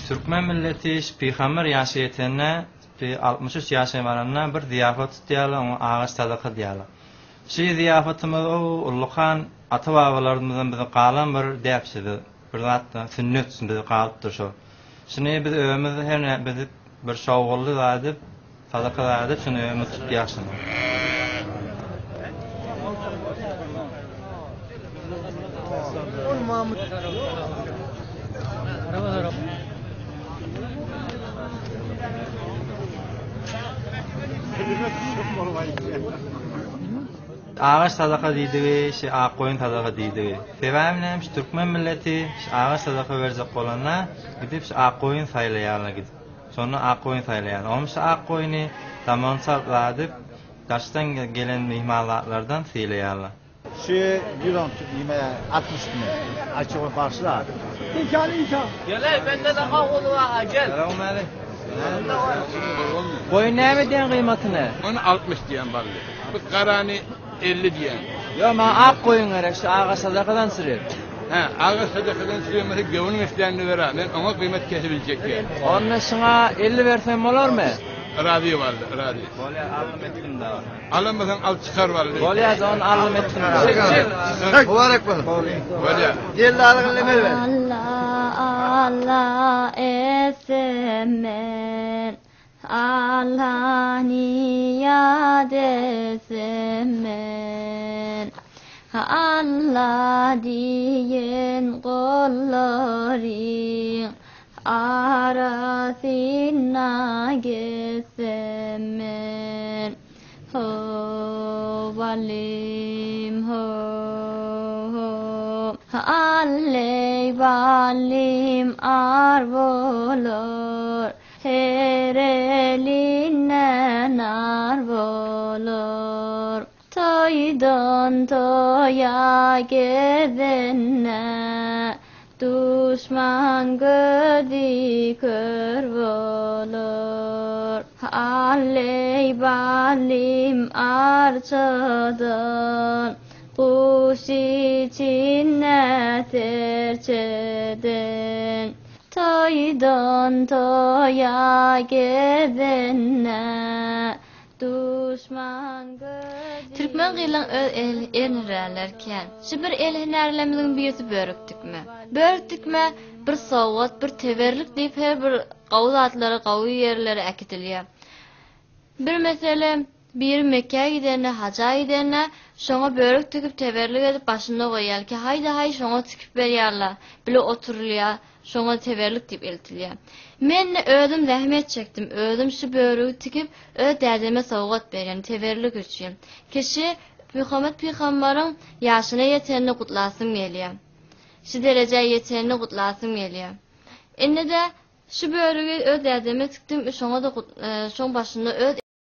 Türkmen milleti Peygamber yaşayetene 63 yaşaymalarına bir ziyafet diyalı, onu ağaç sadaka diyalı. Şey ziyafetimiz o Ullukan ata-babalarımızdan bize kalan bir depsidi. Bir zaten sünnet bize kalıptır şu. Şimdi biz övümüzü her ne biz bir şovgullu da edip, sadaka da edip, şimdi övümüzü tutuyasın. Ağaç sadaka deydiği, koyun sadaka deydiği. Sebebim neymiş? Türkmen milleti ağaç sadaka verecek olanlar gidip koyun saylayanlar gidip. Sonra koyun saylayan. Olmuş koyunu zaman sarıladıp taştan gelen mihmallardan saylayanlar. Şu yuran yemeğe 60 bin. Açık başlar. Gel bende de kavulu var gel. Selamünaleyküm. Koyun ne mi diyen kıymetini? Onu 60 diyen ballı. Bu karani 50 diyen. Yo ben ak koyun gerek şu ağa sadakadan sürüyor. Ağa sadakadan sürüyormasa gavunun isteyenini veren. Ben ona kıymet kesebilecek yani. Onun sana 50 versem olur mu? Radyo vardı, radyo. Böyle alım ettim de var. Alamasan al çıkar vardı. Gol yaz on alım ettim. Mübarek balım. Böyle. Diğerli ağırlığı ver. Allah Allah esemen Allah niyad esemen Allah diyen kolları arasına gesemen ho valim ho alley valim arvolor her elinden arvolor toydan toya gezenne düşman gödi kör olur alley valim arçadan kuş içine terçeden toydan toya gezenne düşman gödi. Türkmen gıylan elnirlerken, şu bir elnirlemizin büyüsü börüktükme. Börüktükme bir soğut, bir teverlik deyip her bir qavuz atları, qavu yerleri ekitiliyor. Bir mesele bir Mekke'ye giderine, haca giderine, şoňa börük tüküp teverlik edip başında koyar ki hayda hay şoňa tüküp berýärler. Bile oturulýar, şoňa teverlik deyip eltilýär. Men ödüm zähmet çekdim. Ödüm şu börüğü tüküp ö derdime sowgat berýän teverlik üçin. Kişi Muhammed Peygamberin ýaşyna ýetenini gutlasym gelýär. Şu derece ýetenini gutlasym gelýär. Indi de şu börüğü ö derdime tükdim, şoňa da şoň başında ö